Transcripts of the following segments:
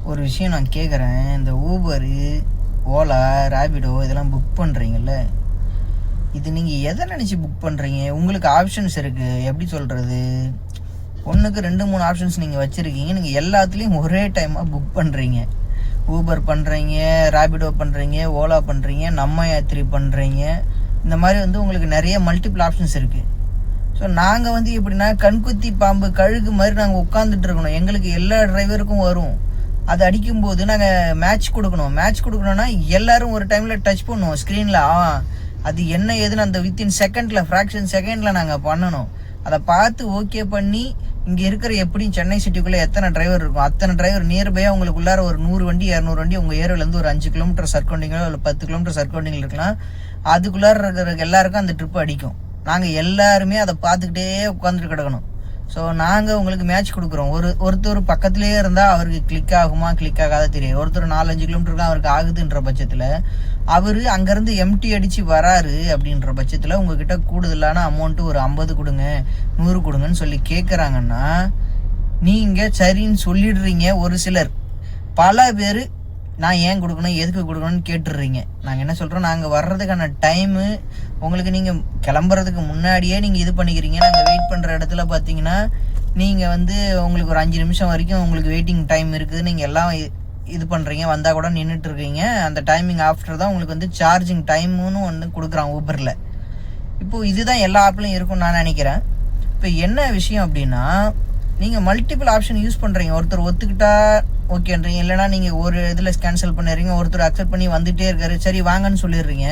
ஒரு விஷயம் நான் கேட்குறேன். இந்த ஊபரு, ஓலா, ரேபிடோ இதெல்லாம் புக் பண்ணுறீங்கல்ல, இது நீங்கள் எதை நினச்சி புக் பண்ணுறீங்க? உங்களுக்கு ஆப்ஷன்ஸ் இருக்குது. எப்படி சொல்கிறது, ஒன்றுக்கு 2-3 ஆப்ஷன்ஸ் நீங்கள் வச்சுருக்கீங்க. நீங்கள் எல்லாத்துலேயும் ஒரே டைமாக புக் பண்ணுறீங்க. ஊபர் பண்ணுறீங்க, ரேபிடோ பண்ணுறீங்க, ஓலா பண்ணுறீங்க, நம்ம யாத்திரி பண்ணுறீங்க. இந்த மாதிரி வந்து உங்களுக்கு நிறைய மல்டிபிள் ஆப்ஷன்ஸ் இருக்குது. ஸோ நாங்கள் வந்து எப்படின்னா கண்குத்தி பாம்பு கழுகு மாதிரி நாங்கள் உட்காந்துட்டு இருக்கணும். எங்களுக்கு எல்லா டிரைவருக்கும் வரும். அது அடிக்கும்போது நாங்கள் மேட்ச் கொடுக்கணும்னா எல்லாரும் ஒரு டைமில் டச் பண்ணுவோம் ஸ்க்ரீனில். அது என்ன ஏதுன்னு அந்த வித்தின் செகண்டில், ஃப்ராக்ஷன் செகண்டில் நாங்கள் பண்ணணும். அதை பார்த்து ஓகே பண்ணி இங்கே இருக்கிற எப்படியும் சென்னை சிட்டிக்குள்ளே எத்தனை டிரைவர் இருக்கும், அத்தனை டிரைவர் நியர்பையாக உங்களுக்குள்ளார ஒரு 100 வண்டி 200 வண்டி உங்கள் ஏரியாவிலேருந்து ஒரு 5 கிலோமீட்டர் சர்க்கவுண்டிங்களோ இல்லை 10 கிலோமீட்டர் சர்க்கவுண்டிங்கில் இருக்கலாம். அதுக்குள்ளார இருக்கிற எல்லாருக்கும் அந்த ட்ரிப்பு அடிக்கும். நாங்கள் எல்லாருமே அதை பார்த்துக்கிட்டே உட்காந்துட்டு கிடக்கணும். ஸோ நாங்கள் உங்களுக்கு மேட்ச் கொடுக்குறோம். ஒருத்தர் பக்கத்துலேயே இருந்தால் அவருக்கு கிளிக் ஆகுமா கிளிக் ஆகாத தெரியாது. ஒருத்தர் 4-5 கிலோமீட்டருக்கு அவருக்கு ஆகுதுன்ற பட்சத்தில் அவர் அங்கேருந்து எம்டி அடித்து வராரு அப்படின்ற பட்சத்தில் உங்ககிட்ட கூடுதலான அமௌண்ட்டு ஒரு 50 கொடுங்க 100 கொடுங்கன்னு சொல்லி கேட்குறாங்கன்னா நீங்கள் சரின்னு சொல்லிடுறீங்க. ஒரு சிலர், பல பேர் நான் ஏன் கொடுக்கணும் எதுக்கு கொடுக்கணும்னு கேட்டுடுறீங்க. நாங்கள் என்ன சொல்கிறோம், நாங்கள் வர்றதுக்கான டைமு உங்களுக்கு நீங்கள் கிளம்புறதுக்கு முன்னாடியே நீங்கள் இது பண்ணிக்கிறீங்க. நாங்கள் வெயிட் பண்ணுற இடத்துல பார்த்தீங்கன்னா நீங்கள் வந்து உங்களுக்கு ஒரு 5 நிமிஷம் வரைக்கும் உங்களுக்கு வெயிட்டிங் டைம் இருக்குது. நீங்கள் எல்லாம் இது பண்ணுறீங்க, வந்தால் கூட நின்றுட்டுருக்கீங்க. அந்த டைமிங் ஆஃப்டர் தான் உங்களுக்கு வந்து சார்ஜிங் டைமுன்னு ஒன்று கொடுக்குறான் ஊபரில். இப்போது இதுதான் எல்லா ஆப்லையும் இருக்கும்னு நான் நினைக்கிறேன். இப்போ என்ன விஷயம் அப்படின்னா, நீங்கள் மல்டிபிள் ஆப்ஷன் யூஸ் பண்ணுறீங்க. ஒருத்தர் ஒத்துக்கிட்டா ஓகேன்றீங்க, இல்லைனா நீங்கள் ஒரு இதில் கேன்சல் பண்ணிடுறீங்க. ஒருத்தர் அக்செப்ட் பண்ணி வந்துகிட்டே இருக்காரு, சரி வாங்கன்னு சொல்லிடுறீங்க.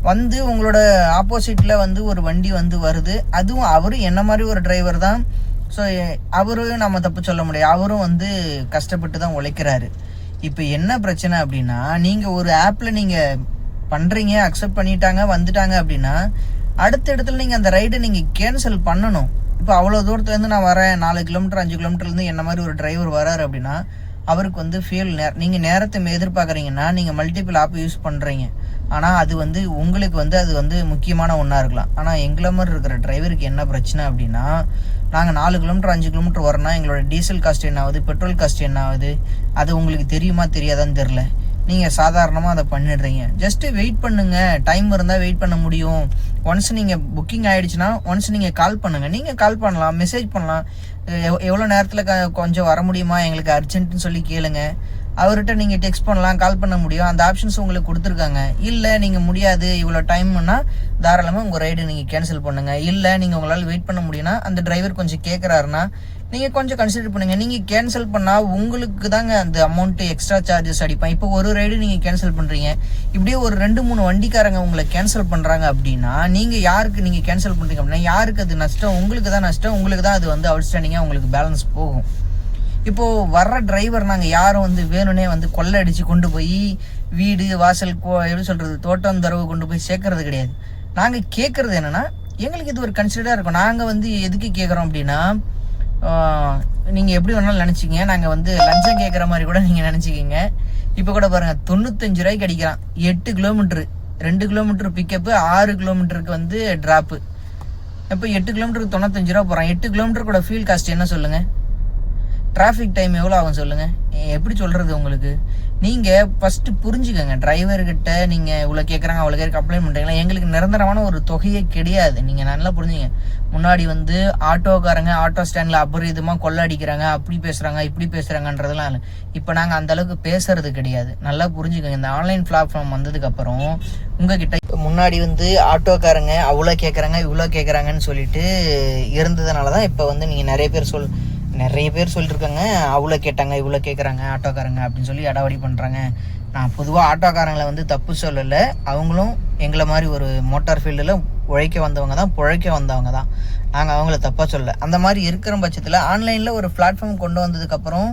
வந்து உங்களோட ஆப்போசிட்டில் வந்து ஒரு வண்டி வந்து வருது. அதுவும் அவரும் என்ன மாதிரி ஒரு டிரைவர் தான். ஸோ அவரும் நம்ம தப்பு சொல்ல முடியாது. அவரும் வந்து கஷ்டப்பட்டு தான் உழைக்கிறாரு. இப்போ என்ன பிரச்சனை அப்படின்னா, நீங்கள் ஒரு ஆப்பில் நீங்கள் பண்ணுறீங்க, அக்செப்ட் பண்ணிட்டாங்க வந்துட்டாங்க அப்படின்னா அடுத்த இடத்துல நீங்கள் அந்த ரைடை நீங்கள் கேன்சல் பண்ணணும். இப்போ அவ்வளோ தூரத்துலேருந்து நான் வரேன், 4 கிலோமீட்டர் 5 கிலோமீட்டர்லேருந்து என்ன மாதிரி ஒரு டிரைவர் வராரு அப்படின்னா அவருக்கு வந்து நீங்கள் நேரத்தை எதிர்பார்க்குறீங்கன்னா நீங்கள் மல்டிபிள் ஆப் யூஸ் பண்ணுறீங்க. ஆனால் அது வந்து உங்களுக்கு வந்து அது வந்து முக்கியமான ஒன்றா இருக்கலாம். ஆனால் எங்களை மாதிரி இருக்கிற டிரைவருக்கு என்ன பிரச்சனை அப்படின்னா, நாங்கள் 4 கிலோமீட்டர் 5 கிலோமீட்டர் வரோன்னா எங்களோட டீசல் காஸ்ட் என்ன ஆகுது, பெட்ரோல் காஸ்ட் என்ன ஆகுது, அது உங்களுக்கு தெரியுமா தெரியாதான்னு தெரில. நீங்கள் சாதாரணமாக அதை பண்ணிடுறீங்க. ஜஸ்ட்டு வெயிட் பண்ணுங்கள், டைம் இருந்தால் வெயிட் பண்ண முடியும். ஒன்ஸ் நீங்கள் புக்கிங் ஆகிடுச்சுன்னா ஒன்ஸ் நீங்கள் கால் பண்ணுங்கள். நீங்கள் கால் பண்ணலாம், மெசேஜ் பண்ணலாம். எவ்வளோ நேரத்தில் கொஞ்சம் வர முடியுமா, எங்களுக்கு அர்ஜென்ட்டுன்னு சொல்லி கேளுங்க. அவர்கிட்ட நீங்கள் டெக்ஸ்ட் பண்ணலாம், கால் பண்ண முடியும். அந்த ஆப்ஷன்ஸ் உங்களுக்கு கொடுத்துருக்காங்க. இல்லை நீங்கள் முடியாது இவ்வளோ டைம்னா தாராளமாக உங்கள் ரைடு நீங்கள் கேன்சல் பண்ணுங்கள். இல்லை நீங்கள் உங்களால் வெயிட் பண்ண முடியும்னா அந்த டிரைவர் கொஞ்சம் கேட்குறாருன்னா நீங்கள் கொஞ்சம் கன்சிடர் பண்ணுங்கள். நீங்கள் கேன்சல் பண்ணால் உங்களுக்கு தாங்க அந்த அமௌண்ட்டு எக்ஸ்ட்ரா சார்ஜஸ் அடிப்பான். இப்போ ஒரு ரைடு நீங்கள் கேன்சல் பண்ணுறீங்க, இப்படியே ஒரு 2-3 வண்டிக்காரங்க உங்களை கேன்சல் பண்ணுறாங்க அப்படின்னா நீங்கள் யாருக்கு நீங்கள் கேன்சல் பண்ணுறீங்க அப்படின்னா யாருக்கு அது நஷ்டம்? உங்களுக்கு தான் நஷ்டம். உங்களுக்கு தான் அது வந்து அவுட்ஸ்டாண்டிங்காக உங்களுக்கு பேலன்ஸ் போகும். இப்போது வர்ற டிரைவர் நாங்கள் யாரும் வந்து வேணும்னே வந்து கொள்ளை அடித்து கொண்டு போய் வீடு வாசல் எப்படி சொல்கிறது தோட்டம் தரவு கொண்டு போய் சேர்க்கறது கிடையாது. நாங்கள் கேட்குறது என்னென்னா, எங்களுக்கு இது ஒரு கன்சிடராக இருக்கும். நாங்கள் வந்து எதுக்கு கேட்குறோம் அப்படின்னா, நீங்கள் எப்படி வேணாலும் நினச்சிங்க, நாங்கள் வந்து லஞ்சம் கேட்குற மாதிரி கூட நீங்கள் நினச்சிக்கிங்க. இப்போ கூட பாருங்கள், 95 ரூபாய்க்கு அடிக்கிறான். 8 கிலோமீட்ரு, 2 கிலோமீட்டர் பிக்கப்பு, 6 கிலோமீட்டருக்கு வந்து ட்ராப்பு. இப்போ 8 கிலோமீட்டருக்கு 95 ரூபா போகிறான். 8 கிலோமீட்டர் கூட ஃபியூல் காஸ்ட் என்ன சொல்லுங்கள்? டிராஃபிக் டைம் எவ்வளோ ஆகும் சொல்லுங்கள்? எப்படி சொல்கிறது உங்களுக்கு? நீங்கள் ஃபஸ்ட்டு புரிஞ்சுக்கோங்க. டிரைவர்கிட்ட நீங்கள் இவ்வளோ கேட்குறாங்க அவ்வளோ கேட்க கம்ப்ளைண்ட் பண்ணுறீங்களா? எங்களுக்கு நிரந்தரமான ஒரு தொகையே கிடையாது. நீங்கள் நல்லா புரிஞ்சுங்க. முன்னாடி வந்து ஆட்டோக்காரங்க ஆட்டோ ஸ்டாண்டில் அபரிதமாக கொள்ளை அடிக்கிறாங்க, அப்படி பேசுகிறாங்க இப்படி பேசுகிறாங்கன்றதுலாம் இல்லை. இப்போ நாங்கள் அந்தளவுக்கு பேசுறது கிடையாது. நல்லா புரிஞ்சுக்கோங்க. இந்த ஆன்லைன் பிளாட்ஃபார்ம் வந்ததுக்கப்புறம் உங்ககிட்ட முன்னாடி வந்து ஆட்டோக்காரங்க அவ்வளோ கேட்குறாங்க இவ்வளோ கேட்குறாங்கன்னு சொல்லிட்டு இருந்ததுனால தான் இப்போ வந்து நீங்கள் நிறைய பேர் சொல்லியிருக்காங்க, அவ்வளோ கேட்டாங்க இவ்வளோ கேட்குறாங்க ஆட்டோக்காரங்க அப்படின்னு சொல்லி அடாவடி பண்ணுறாங்க. நான் பொதுவாக ஆட்டோக்காரங்களை வந்து தப்பு சொல்லலை. அவங்களும் எங்களை மாதிரி ஒரு மோட்டார் ஃபீல்டில் உழைக்க வந்தவங்க தான், பிழைக்க வந்தவங்க தான். நாங்கள் அவங்கள தப்பாக சொல்லலை. அந்த மாதிரி இருக்கிற பட்சத்தில் ஆன்லைனில் ஒரு பிளாட்ஃபார்ம் கொண்டு வந்ததுக்கப்புறம்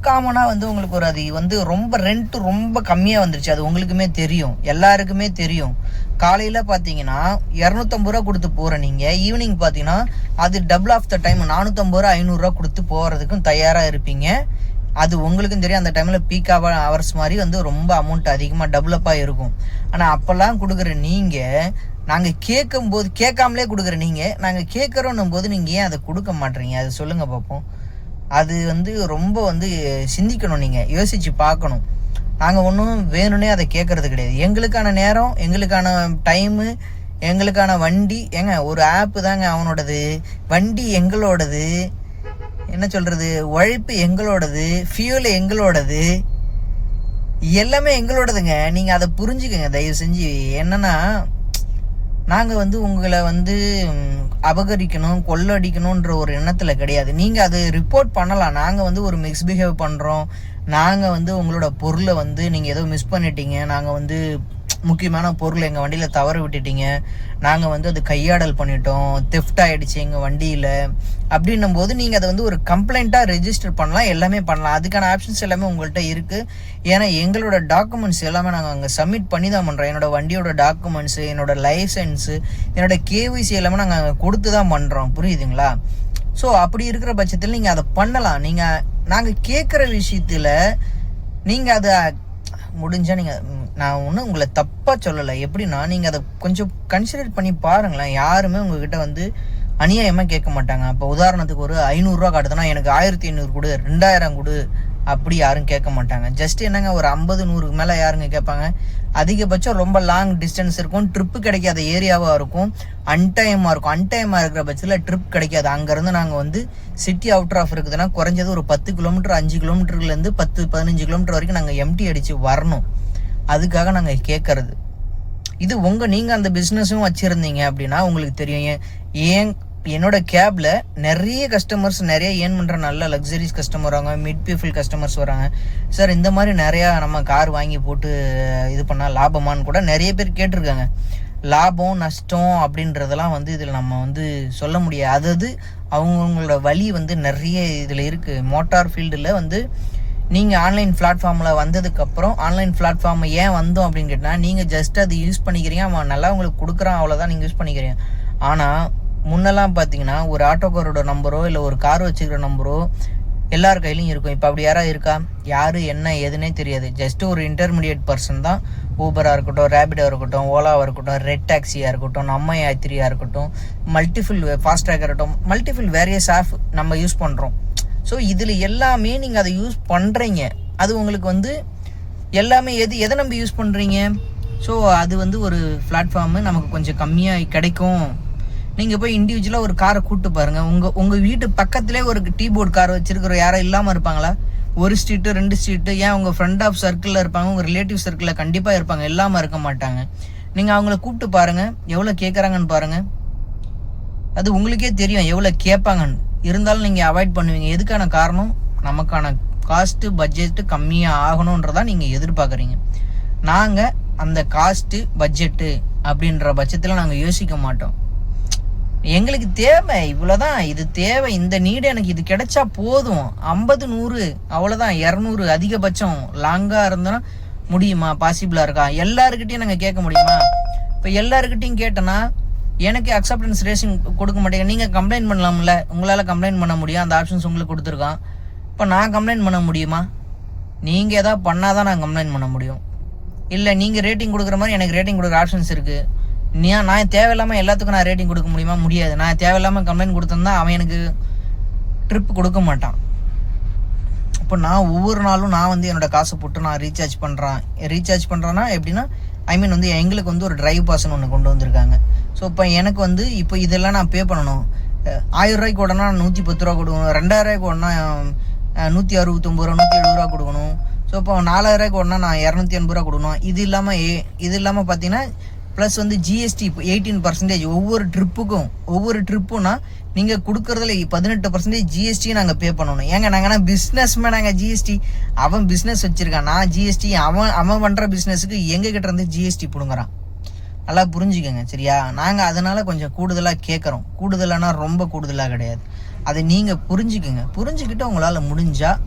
காமனாக வந்து உங்களுக்கு ஒரு அது வந்து ரொம்ப ரெண்ட்டு ரொம்ப கம்மியாக வந்துருச்சு. அது உங்களுக்குமே தெரியும், எல்லாருக்குமே தெரியும். காலையில் பார்த்தீங்கன்னா 250 ரூபா கொடுத்து போகிற நீங்கள் ஈவினிங் பார்த்தீங்கன்னா அது டபுள் ஆஃப் த டைம் 450 ரூபா 500 ரூபா கொடுத்து போகிறதுக்கும் தயாராக இருப்பீங்க. அது உங்களுக்கும் தெரியும். அந்த டைமில் பீக் ஹவர்ஸ் மாதிரி வந்து ரொம்ப அமௌண்ட் அதிகமாக டெவலப்பாக இருக்கும். ஆனால் அப்போல்லாம் கொடுக்குற நீங்கள், நாங்கள் கேட்காமலே கொடுக்குற நீங்கள், நாங்கள் கேட்குறோன்னும் போது நீங்கள் ஏன் அதை கொடுக்க மாட்டீங்க? அதை சொல்லுங்கள் பார்ப்போம். அது வந்து ரொம்ப வந்து சிந்திக்கணும், நீங்கள் யோசித்து பார்க்கணும். நாங்கள் ஒன்றும் வேணும்னே அதை கேட்குறது கிடையாது. எங்களுக்கான நேரம், எங்களுக்கான டைமு, எங்களுக்கான வண்டி, ஏங்க ஒரு ஆப்பு தாங்க அவனோடது, வண்டி எங்களோடது, என்ன சொல்கிறது, உழைப்பு எங்களோடது, ஃபியூல் எங்களோடது, எல்லாமே எங்களோடதுங்க. நீங்கள் அதை புரிஞ்சுக்கங்க தயவு செஞ்சு. என்னன்னா, நாங்கள் வந்து உங்களை வந்து அபகரிக்கணும், கொள்ளடிக்கணுன்ற ஒரு எண்ணத்தில் கிடையாது. நீங்கள் அது ரிப்போர்ட் பண்ணலாம். நாங்கள் வந்து ஒரு மிஸ்பிஹேவ் பண்ணுறோம், நாங்கள் வந்து உங்களோட பொருளை வந்து நீங்கள் ஏதோ மிஸ் பண்ணிட்டீங்க, நாங்கள் வந்து முக்கியமான பொருள் எங்கள் வண்டியில் தவற விட்டுட்டீங்க, நாங்கள் வந்து அது கையாடல் பண்ணிட்டோம், தெஃப்ட் ஆகிடுச்சு எங்கள் வண்டியில் அப்படின்னும் போது நீங்கள் அதை வந்து ஒரு கம்ப்ளைண்ட்டாக ரெஜிஸ்டர் பண்ணலாம், எல்லாமே பண்ணலாம். அதுக்கான ஆப்ஷன்ஸ் எல்லாமே உங்கள்கிட்ட இருக்குது. ஏன்னா எங்களோட டாக்குமெண்ட்ஸ் எல்லாமே நாங்கள் அங்கே சப்மிட் பண்ணி தான் பண்ணுறோம். என்னோடய வண்டியோட டாக்குமெண்ட்ஸு, என்னோடய லைசன்ஸு, என்னோட கேவிசி எல்லாமே நாங்கள் அங்கே கொடுத்து தான் பண்ணுறோம். புரியுதுங்களா? ஸோ அப்படி இருக்கிற பட்சத்தில் நீங்கள் அதை பண்ணலாம். நாங்கள் கேட்குற விஷயத்தில் நீங்கள் அதை முடிஞ்சால் நான் ஒன்றும் உங்களை தப்பாக சொல்லலை. எப்படின்னா, நீங்கள் அதை கொஞ்சம் கன்சிடர் பண்ணி பாருங்களேன். யாருமே உங்ககிட்ட வந்து அநியாயமாக கேட்க மாட்டாங்க. இப்போ உதாரணத்துக்கு ஒரு 500 காட்டுதுன்னா எனக்கு 1500 கொடு, 2000 கொடு, அப்படி யாரும் கேட்க மாட்டாங்க. ஜஸ்ட் என்னங்க, ஒரு 50-100க்கு மேலே யாருங்க கேட்பாங்க? அதிகபட்சம் ரொம்ப லாங் டிஸ்டன்ஸ் இருக்கும், ட்ரிப்பு கிடைக்காத ஏரியாவாக இருக்கும், அன்டைமாக இருக்கும். அன்டைமாக இருக்கிற பட்சத்தில் ட்ரிப் கிடைக்காது. அங்கேருந்து நாங்கள் வந்து சிட்டி அவுட்டர் ஆஃப் இருக்குதுன்னா குறைஞ்சது ஒரு 10 கிலோமீட்டர், 5 கிலோமீட்டர்லேருந்து 10-15 கிலோமீட்டர் வரைக்கும் நாங்கள் எம்டி அடித்து வரணும். அதுக்காக நாங்கள் கேட்கறது. இது நீங்கள் அந்த பிஸ்னஸும் வச்சுருந்தீங்க அப்படின்னா உங்களுக்கு தெரியும். என்னோட கேப்ல நிறைய கஸ்டமர்ஸ், நிறைய ஏர்ன் பண்ணுற நல்ல லக்ஸரிஸ் கஸ்டமர் வராங்க, மிட் பீப்புள் கஸ்டமர்ஸ் வராங்க. சார் இந்த மாதிரி நிறையா நம்ம கார் வாங்கி போட்டு இது பண்ணால் லாபமானு கூட நிறைய பேர் கேட்டிருக்காங்க. லாபம் நஷ்டம் அப்படின்றதெல்லாம் வந்து இதில் நம்ம வந்து சொல்ல முடியாது. அது அவங்களோட வழி வந்து நிறைய இதில் இருக்குது. மோட்டார் ஃபீல்டில் வந்து நீங்கள் ஆன்லைன் பிளாட்ஃபார்மில் வந்ததுக்கப்புறம், ஆன்லைன் பிளாட்ஃபார்மை ஏன் வந்தோம் அப்படின்னு கேட்டால், நீங்கள் ஜஸ்ட் அது யூஸ் பண்ணிக்கிறீங்க, அவன் நல்லா உங்களுக்கு கொடுக்குறான், அவ்வளோதான் நீங்கள் யூஸ் பண்ணிக்கிறீங்க. ஆனால் முன்னெல்லாம் பார்த்தீங்கன்னா ஒரு ஆட்டோக்காரோட நம்பரோ இல்லை ஒரு கார் வச்சுக்கிற நம்பரோ எல்லார் கையிலையும் இருக்கும். இப்போ அப்படி யாராவது இருக்கா? யார் என்ன ஏதுன்னே தெரியாது. ஜஸ்ட்டு ஒரு இன்டர்மீடியட் பர்சன் தான் ஊபராக இருக்கட்டும், ரேபிடாக இருக்கட்டும், ஓலாவாக இருக்கட்டும், ரெட் டாக்ஸியாக இருக்கட்டும், நம்ம யாத்திரியாக இருக்கட்டும், மல்டிஃபில் ஃபாஸ்ட் ட்ராக் இருக்கட்டும், மல்டிஃபில் வேரியஸ் ஆப் நம்ம யூஸ் பண்ணுறோம். ஸோ இதில் எல்லாமே நீங்கள் அதை யூஸ் பண்ணுறீங்க. அது உங்களுக்கு வந்து எல்லாமே எதை நம்பி யூஸ் பண்ணுறீங்க? ஸோ அது வந்து ஒரு பிளாட்ஃபார்மு நமக்கு கொஞ்சம் கம்மியாக கிடைக்கும். நீங்கள் போய் இண்டிவிஜுவலாக ஒரு காரை கூப்பிட்டு பாருங்கள். உங்கள் வீட்டு பக்கத்துலேயே ஒரு டீபோர்ட் கார் வச்சுருக்கிற யாரும் இல்லாமல் இருப்பாங்களா? ஒரு ஸ்ட்ரீட்டு 2 ஸ்ட்ரீட்டு, ஏன் உங்கள் ஃப்ரெண்ட் ஆஃப் சர்க்கிளில் இருப்பாங்க, உங்கள் ரிலேட்டிவ் சர்க்கிளில் கண்டிப்பாக இருப்பாங்க, இல்லாமல் இருக்க மாட்டாங்க. நீங்கள் அவங்கள கூப்பிட்டு பாருங்கள், எவ்வளோ கேட்குறாங்கன்னு பாருங்கள். அது உங்களுக்கே தெரியும் எவ்வளோ கேட்பாங்கன்னு. இருந்தாலும் நீங்கள் அவாய்ட் பண்ணுவீங்க. எதுக்கான காரணம்? நமக்கான காஸ்ட்டு பட்ஜெட்டு கம்மியாக ஆகணுன்றதான் நீங்கள் எதிர்பார்க்குறீங்க. நாங்கள் அந்த காஸ்ட்டு பட்ஜெட்டு அப்படின்ற பட்சத்தில் நாங்கள் யோசிக்க மாட்டோம். எங்களுக்கு தேவை இவ்வளோதான், இது தேவை, இந்த நீடு எனக்கு இது கிடைச்சா போதும். 50-100 அவ்வளோதான், 200 அதிகபட்சம். லாங்காக இருந்தோன்னா முடியுமா? பாசிபிளாக இருக்கா? எல்லாருக்கிட்டையும் நாங்கள் கேட்க முடியுமா? இப்போ எல்லாருக்கிட்டையும் கேட்டோன்னா எனக்கு அக்செப்டன்ஸ் ரேஷன் கொடுக்க மாட்டேங்க. நீங்கள் கம்ப்ளைண்ட் பண்ணலாம்ல, உங்களால் கம்ப்ளைண்ட் பண்ண முடியும், அந்த ஆப்ஷன்ஸ் உங்களுக்கு கொடுத்துருக்கான். இப்போ நான் கம்ப்ளைண்ட் பண்ண முடியுமா? நீங்கள் எதாவது பண்ணால் தான் நான் கம்ப்ளைண்ட் பண்ண முடியும். இல்லை நீங்கள் ரேட்டிங் கொடுக்குற மாதிரி எனக்கு ரேட்டிங் கொடுக்குற ஆப்ஷன்ஸ் இருக்குது. நான் தேவையில்லாமல் எல்லாத்துக்கும் நான் ரேட்டிங் கொடுக்க முடியுமா? முடியாது. நான் தேவையில்லாமல் கம்ப்ளைண்ட் கொடுத்தேன்னா அவன் எனக்கு ட்ரிப் கொடுக்க மாட்டான். இப்போ நான் ஒவ்வொரு நாளும் நான் வந்து என்னோடய காசை போட்டு நான் ரீசார்ஜ் பண்ணுறேன்னா எப்படின்னா, வந்து எங்களுக்கு வந்து ஒரு டிரைவ் பாஸ்ன்னு ஒன்று கொண்டு வந்திருக்காங்க. ஸோ இப்போ எனக்கு வந்து இப்போ இதெல்லாம் நான் பே பண்ணணும். 1000 ரூபாய்க்கு ஓடனா 110 ரூபா கொடுக்கணும், 2000 ரூபாய்க்கு ஓடனா 169 ரூபா, 170 ரூபா கொடுக்கணும். ஸோ இப்போ 4000 ரூபாய்க்கு ஓடனா நான் 280 ரூபா கொடுக்கணும். இது இல்லாமல் பார்த்தீங்கன்னா ப்ளஸ் வந்து ஜிஎஸ்டி 18%. ஒவ்வொரு ட்ரிப்புனா நீங்கள் கொடுக்குறதுல 18% ஜிஎஸ்டியும் நாங்கள் பே பண்ணணும். ஏங்க நாங்கன்னா பிஸ்னஸ்மே, நாங்கள் ஜிஎஸ்டி, அவன் பிஸ்னஸ் வச்சுருக்கான், நான் ஜிஎஸ்டி, அவன் பண்ணுற பிஸ்னஸுக்கு எங்ககிட்ட இருந்து ஜிஎஸ்டி பிடுங்குறான். நல்லா புரிஞ்சுக்கோங்க, சரியா? நாங்கள் அதனால் கொஞ்சம் கூடுதலாக கேட்குறோம். கூடுதலானா ரொம்ப கூடுதலாக கிடையாது. அதை நீங்கள் புரிஞ்சுக்கிட்டு உங்களால் முடிஞ்சால்,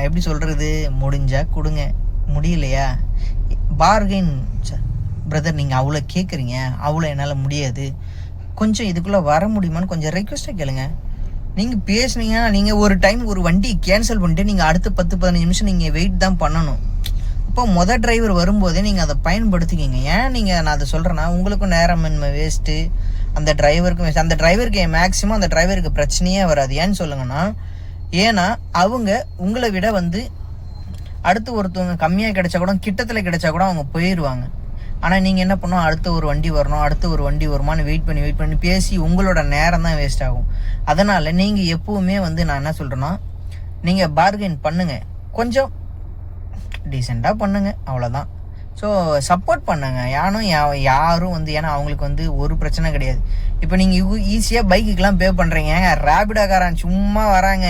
எப்படி சொல்கிறது, முடிஞ்சால் கொடுங்க, முடியலையா பார்கெயின். பிரதர் நீங்கள் அவ்வளோ கேட்குறீங்க, அவ்வளோ என்னால் முடியாது, கொஞ்சம் இதுக்குள்ளே வர முடியுமான்னு கொஞ்சம் ரெக்வஸ்ட்டாக கேளுங்க. நீங்கள் பேசுனீங்கன்னா, நீங்கள் ஒரு டைம் ஒரு வண்டி கேன்சல் பண்ணிட்டு நீங்கள் அடுத்த 10-15 நிமிஷம் நீங்கள் வெயிட் தான் பண்ணணும். இப்போ டிரைவர் வரும்போதே நீங்கள் அதை பயன்படுத்திக்கிங்க. ஏன் நீங்கள் நான் அதை சொல்கிறேன்னா, உங்களுக்கும் நேரமின்மை வேஸ்ட்டு, அந்த டிரைவருக்கும் வேஸ்ட். அந்த டிரைவருக்கு மேக்ஸிமம் அந்த டிரைவருக்கு பிரச்சனையே வராது. ஏன்னு சொல்லுங்கன்னா, ஏன்னா அவங்க உங்களை விட வந்து அடுத்து ஒருத்தவங்க கம்மியாக கிடைச்சா கூட, கிட்டத்தில் கிடைச்சா கூட அவங்க போயிடுவாங்க. ஆனால் நீங்கள் என்ன பண்ணணும், அடுத்த ஒரு வண்டி வரணும், அடுத்த ஒரு வண்டி வருமானு வெயிட் பண்ணி பேசி உங்களோட நேரம் தான் வேஸ்ட் ஆகும். அதனால் நீங்கள் எப்போவுமே வந்து நான் என்ன சொல்கிறேன்னா, நீங்கள் பார்கெயின் பண்ணுங்கள், கொஞ்சம் டீசெண்டாக பண்ணுங்கள், அவ்வளோதான். ஸோ சப்போர்ட் பண்ணுங்க. யாரும் வந்து, ஏன்னா அவங்களுக்கு வந்து ஒரு பிரச்சனை கிடையாது. இப்போ நீங்கள் ஈஸியாக பைக்குக்கெலாம் பே பண்ணுறீங்க, ரேபிடோக்காரன் சும்மா வராங்க,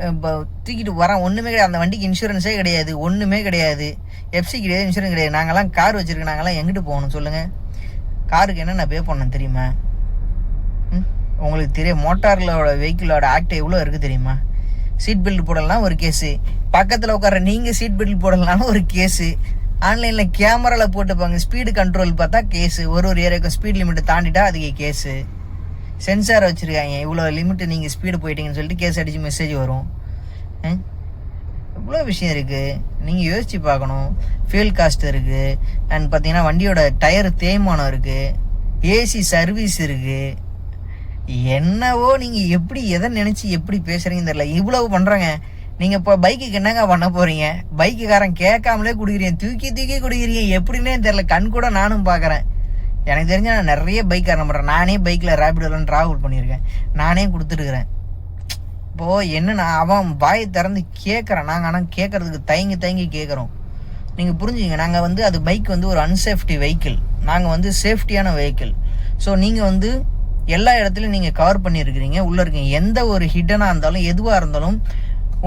இப்போ தூக்கிட்டு வரான், ஒன்றுமே கிடையாது. அந்த வண்டிக்கு இன்சூரன்ஸே கிடையாது, ஒன்றுமே கிடையாது, எஃப்சி கிடையாது, இன்சூரன்ஸ் கிடையாது. நாங்கள்லாம் கார் வச்சுருக்கோம், நாங்கள்லாம் எங்கிட்டு போகணும் சொல்லுங்கள்? காருக்கு என்ன நான் பே பண்ணேன் தெரியுமா? உங்களுக்கு தெரியும், மோட்டார்களோட வெஹிக்கிளோட ஆக்ட் எவ்வளோ இருக்குது தெரியுமா? சீட் பெல்ட் போடலாம் ஒரு கேஸு, பக்கத்தில் உட்கார நீங்கள் சீட் பெல்ட் போடலான்னு ஒரு கேஸு, ஆன்லைனில் கேமராவில் போட்டுப்பாங்க, ஸ்பீடு கண்ட்ரோல் பார்த்தா கேஸு, ஒரு ஏரியாவுக்கு ஸ்பீட் லிமிட்டை தாண்டிட்டா அதுக்கு கேஸு, சென்சார் வச்சுருக்காங்க, இவ்வளோ லிமிட்டு நீங்கள் ஸ்பீடு போயிட்டீங்கன்னு சொல்லிட்டு கேஸ் அடித்து மெசேஜ் வரும். இவ்வளோ விஷயம் இருக்குது, நீங்கள் யோசித்து பார்க்கணும். ஃபியூல் காஸ்ட் இருக்குது, அண்ட் பார்த்தீங்கன்னா வண்டியோட டயர் தேய்மானம் இருக்குது, ஏசி சர்வீஸ் இருக்குது. என்னவோ நீங்கள் எப்படி எதை நினச்சி எப்படி பேசுகிறீங்கன்னு தெரியல. இவ்வளவு பண்ணுறாங்க. நீங்கள் இப்போ பைக்குக்கு என்னங்க பண்ண போகிறீங்க? பைக்குக்காரன் கேட்காமலே குடிக்கிறீங்க, தூக்கி குடிக்கிறீங்க, எப்படின்னே தெரில. கண் கூட நானும் பார்க்குறேன். எனக்கு தெரிஞ்ச நான் நிறைய பைக்காரன் பண்ணுறேன். நானே பைக்கில் ரேபிடோலாம் ட்ராவல் பண்ணியிருக்கேன், நானே கொடுத்துருக்குறேன். இப்போது என்னென்னா, அவன் வாயை திறந்து கேட்குறான், நாங்கள் ஆனால் கேட்குறதுக்கு தயங்கி கேட்குறோம். நீங்கள் புரிஞ்சுங்க, நாங்கள் வந்து அது பைக் வந்து ஒரு அன்சேஃப்டி வெஹிக்கிள், நாங்கள் வந்து சேஃப்டியான வெஹிக்கிள். ஸோ நீங்கள் வந்து எல்லா இடத்துலையும் நீங்கள் கவர் பண்ணியிருக்கிறீங்க, உள்ளே இருக்கீங்க. எந்த ஒரு ஹிடனாக இருந்தாலும் எதுவாக இருந்தாலும்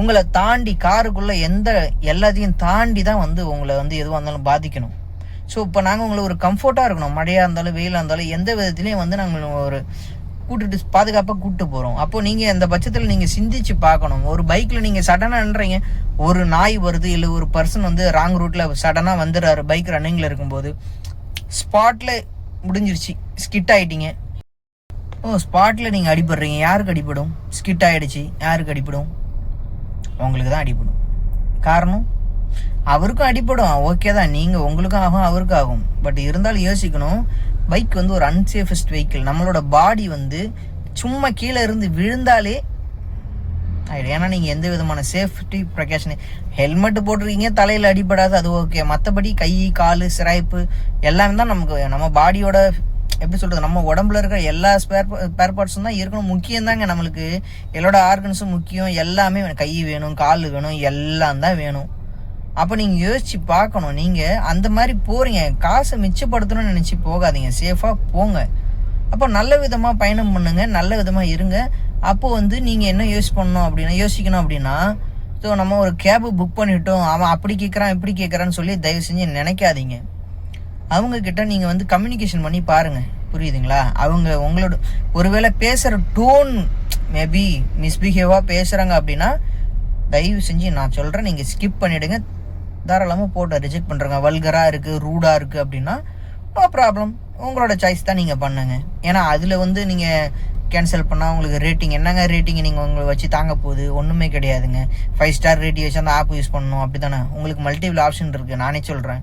உங்களை தாண்டி காருக்குள்ளே எல்லாத்தையும் தாண்டி தான் வந்து உங்களை வந்து எதுவாக இருந்தாலும் பாதிக்கணும். ஸோ இப்போ நாங்கள் உங்களை ஒரு கம்ஃபர்ட்டாக இருக்கணும், மழையாக இருந்தாலும் வெயிலாக இருந்தாலும் எந்த விதத்துலேயும் வந்து நாங்கள் ஒரு பாதுகாப்பாக கூப்பிட்டு போகிறோம். அப்போது நீங்கள் அந்த பட்சத்தில் நீங்கள் சிந்திச்சு பார்க்கணும். ஒரு பைக்கில் நீங்கள் சடனாகன்றீங்க, ஒரு நாய் வருது, இல்லை ஒரு பர்சன் வந்து ராங் ரூட்டில் சடனாக வந்துடுறாரு பைக் ரன்னிங்கில் இருக்கும்போது, ஸ்பாட்டில் முடிஞ்சிருச்சு, ஸ்கிட் ஆகிட்டீங்க. ஸ்பாட்டில் நீங்கள் அடிபடுறீங்க, யாருக்கு அடிப்படும்? ஸ்கிட் ஆகிடுச்சு, யாருக்கு அடிப்படும்? உங்களுக்கு தான் அடிப்படும். காரணம், அவருக்கும் அடிப்படும், ஓகே தான், நீங்கள் உங்களுக்கும் ஆகும் அவருக்கும் ஆகும். பட் இருந்தாலும் யோசிக்கணும், பைக் வந்து ஒரு அன்சேஃபஸ்ட் வெஹிக்கிள். நம்மளோட பாடி வந்து சும்மா கீழே இருந்து விழுந்தாலே ஆகிடும். ஏன்னா நீங்கள் எந்த விதமான சேஃப்டி ப்ரிகாஷன், ஹெல்மெட்டு போட்டிருக்கீங்க, தலையில் அடிப்படாது, அது ஓகே. மற்றபடி கை கால் சிராய்ப்பு எல்லாமே தான் நமக்கு, நம்ம பாடியோட எப்படி சொல்கிறது, நம்ம உடம்புல இருக்கிற எல்லா ஸ்பேர் பார்ட்ஸும் தான் இருக்கணும், முக்கியம் தாங்க நம்மளுக்கு. எல்லாரோட ஆர்கன்ஸும் முக்கியம், எல்லாமே வேணும், கை வேணும், கால் வேணும், எல்லாம் தான் வேணும். அப்போ நீங்கள் யோசிச்சு பார்க்கணும். நீங்கள் அந்த மாதிரி போகிறீங்க, காசை மிச்சப்படுத்தணும்னு நினச்சி போகாதீங்க, சேஃபாக போங்க. அப்போ நல்ல விதமாக பயணம் பண்ணுங்க, நல்ல விதமாக இருங்க. அப்போது வந்து நீங்கள் என்ன யோசிக்கணும் அப்படின்னா, ஸோ நம்ம ஒரு கேபு புக் பண்ணிட்டோம், அவன் அப்படி கேட்குறான் இப்படி கேட்குறான்னு சொல்லி தயவு செஞ்சு நினைக்காதீங்க. அவங்கக்கிட்ட நீங்கள் வந்து கம்யூனிகேஷன் பண்ணி பாருங்கள், புரியுதுங்களா? அவங்க உங்களோட ஒருவேளை பேசுகிற டோன் மேபி மிஸ்பிஹேவாக பேசுகிறாங்க அப்படின்னா தயவு செஞ்சு நான் சொல்கிறேன், நீங்கள் ஸ்கிப் பண்ணிவிடுங்க, தாராளமாக போட்டு ரிஜெக்ட் பண்ணுறங்க. வல்கராக இருக்குது, ரூடாக இருக்குது அப்படின்னா நோ ப்ராப்ளம், உங்களோட சாய்ஸ் தான், நீங்கள் பண்ணுங்க. ஏன்னா அதில் வந்து நீங்கள் கேன்சல் பண்ணால் உங்களுக்கு ரேட்டிங் என்னங்க ரேட்டிங் நீங்கள் உங்களை வச்சு தாங்க போகுது? ஒன்றுமே கிடையாதுங்க. 5 ஸ்டார் ரேட்டிங் வச்சு அந்த ஆப் யூஸ் பண்ணணும், அப்படி தானே? உங்களுக்கு மல்டிபிள் ஆப்ஷன் இருக்குது, நானே சொல்கிறேன்,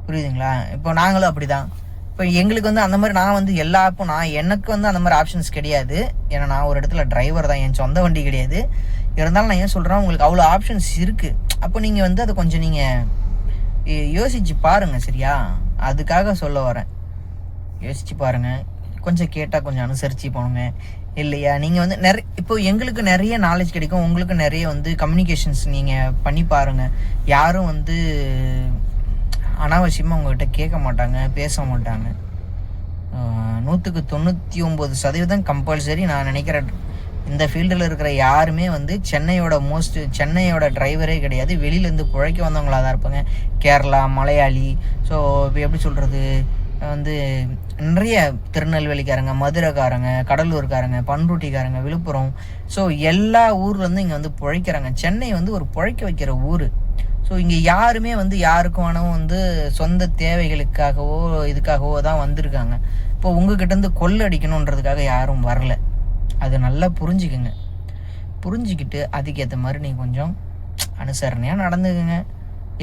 புரியுதுங்களா? இப்போ நாங்களும் அப்படி தான். இப்போ எங்களுக்கு வந்து அந்த மாதிரி நான் வந்து எல்லா ஆப்பும் எனக்கு வந்து அந்த மாதிரி ஆப்ஷன்ஸ் கிடையாது. ஏன்னா நான் ஒரு இடத்துல டிரைவர் தான், என் சொந்த வண்டி கிடையாது. இருந்தாலும் நான் ஏன் சொல்கிறேன், உங்களுக்கு அவ்வளோ ஆப்ஷன்ஸ் இருக்குது. அப்போ நீங்கள் வந்து அதை கொஞ்சம் நீங்கள் யோசிச்சு பாருங்கள், சரியா? அதுக்காக சொல்ல வரேன், யோசிச்சு பாருங்கள், கொஞ்சம் கேட்டால் கொஞ்சம் அனுசரித்து போனுங்க, இல்லையா? நீங்கள் வந்து இப்போ எங்களுக்கு நிறைய நாலேஜ் கிடைக்கும், உங்களுக்கு நிறைய வந்து கம்யூனிகேஷன்ஸ் நீங்கள் பண்ணி பாருங்கள். யாரும் வந்து அனாவசியமாக உங்கள்கிட்ட கேட்க மாட்டாங்க, பேச மாட்டாங்க. 99% கம்பல்சரி நான் நினைக்கிறேன். இந்த ஃபீல்டில் இருக்கிற யாருமே வந்து சென்னையோட டிரைவரே கிடையாது, வெளியிலேருந்து பிழைக்க வந்தவங்களாக தான் இருப்பாங்க. கேரளா, மலையாளி, ஸோ இப்போ எப்படி சொல்கிறது, வந்து நிறைய திருநெல்வேலிக்காரங்க, மதுரைக்காரங்க, கடலூர்காரங்க, பண்ருட்டிக்காரங்க, விழுப்புரம், ஸோ எல்லா ஊர்லேருந்து இங்கே வந்து பிழைக்கிறாங்க. சென்னை வந்து ஒரு பிழைக்க வைக்கிற ஊர். ஸோ இங்கே யாருமே வந்து யாருக்கும் வந்து சொந்த தேவைகளுக்காகவோ இதுக்காகவோ தான் வந்திருக்காங்க. இப்போ உங்ககிட்டேருந்து கொள்ளடிக்கணுன்றதுக்காக யாரும் வரல. அது நல்லா புரிஞ்சுக்கிட்டு அதுக்கேற்ற மாதிரி நீங்கள் கொஞ்சம் அனுசரணையாக நடந்துக்குங்க.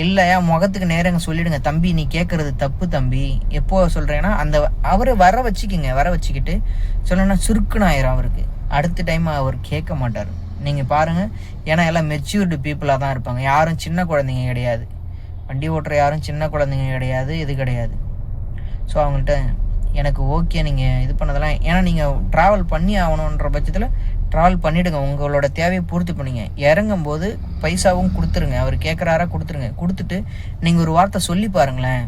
இல்லை முகத்துக்கு நேரங்க சொல்லிவிடுங்க, தம்பி நீ கேட்குறது தப்பு தம்பி. எப்போ சொல்கிறேன்னா அந்த அவரை வர வச்சுக்கிட்டு சொல்லணும்னா சுருக்குன்னு ஆயிரும் அவருக்கு. அடுத்த டைம் அவர் கேட்க மாட்டார். நீங்கள் பாருங்கள், ஏன்னா எல்லாம் மெச்சூர்டு பீப்புளாக தான் இருப்பாங்க. யாரும் சின்ன குழந்தைங்க கிடையாது. வண்டி ஓட்டுற யாரும் சின்ன குழந்தைங்க கிடையாது, இது கிடையாது. ஸோ அவங்கள்ட்ட எனக்கு ஓகே நீங்கள் இது பண்ணதெல்லாம், ஏன்னா நீங்கள் ட்ராவல் பண்ணி ஆகணுன்ற பட்சத்தில் ட்ராவல் பண்ணிவிடுங்க, உங்களோட தேவையை பூர்த்தி பண்ணிங்க. இறங்கும்போது பைசாவும் கொடுத்துருங்க, அவர் கேட்குறாரா கொடுத்துருங்க. கொடுத்துட்டு நீங்கள் ஒரு வார்த்தை சொல்லி பாருங்களேன்,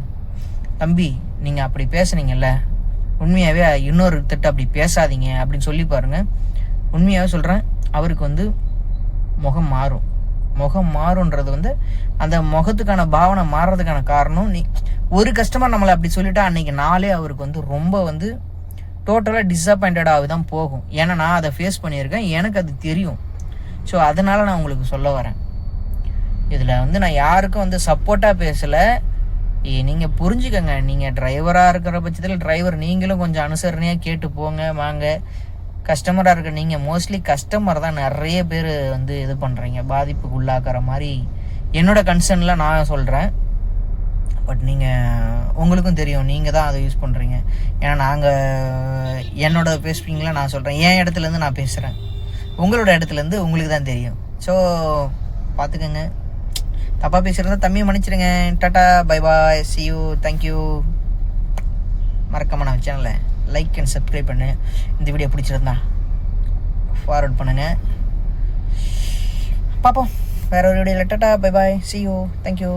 தம்பி நீங்கள் அப்படி பேசுனீங்கல்ல, உண்மையாகவே இன்னொரு திட்டம் அப்படி பேசாதீங்க அப்படின்னு சொல்லி பாருங்கள். உண்மையாகவே சொல்கிறேன், அவருக்கு முகம் மாறும். முகம் மாறுன்றது அந்த முகத்துக்கான பாவனை மாறுறதுக்கான காரணம், ஒரு கஸ்டமர் நம்மளை அப்படி சொல்லிட்டா அன்றைக்கி நாளே அவருக்கு ரொம்ப டோட்டலாக டிஸப்பாயிண்டடாக தான் போகும். ஏன்னா நான் அதை ஃபேஸ் பண்ணியிருக்கேன், எனக்கு அது தெரியும். ஸோ அதனால் நான் உங்களுக்கு சொல்ல வரேன். இதில் நான் யாருக்கும் சப்போர்ட்டாக பேசலை. நீங்கள் புரிஞ்சுக்கங்க, நீங்கள் டிரைவராக இருக்கிற பட்சத்தில் டிரைவர் நீங்களும் கொஞ்சம் அனுசரணையாக கேட்டு போங்க வாங்க. கஸ்டமராக இருக்க நீங்கள் மோஸ்ட்லி கஸ்டமர் தான் நிறைய பேர் இது பண்ணுறீங்க, பாதிப்புக்கு உள்ளாக்குற மாதிரி என்னோடய கன்சர்னில் நான் சொல்கிறேன். பட் உங்களுக்கும் தெரியும், நீங்கள் தான் அதை யூஸ் பண்ணுறீங்க. ஏன்னா நாங்கள் என்னோட பேசுவீங்களா, நான் சொல்கிறேன் என் இடத்துலேருந்து நான் பேசுகிறேன், உங்களோட இடத்துலேருந்து உங்களுக்கு தான் தெரியும். ஸோ பார்த்துக்கோங்க, தப்பாக பேசுகிறதா தம்பியை மன்னிச்சிடுங்க. Tata bye bye, see you, thank you. மறக்காம நான் சேனலை லைக் அண்ட் சப்ஸ்கிரைப் பண்ணு. இந்த வீடியோ பிடிச்சிருந்தா ஃபார்வர்ட் பண்ணுங்கள். பார்ப்போம் வேறு ஒரு வீடியோவில். Tata bye bye, see you, thank you.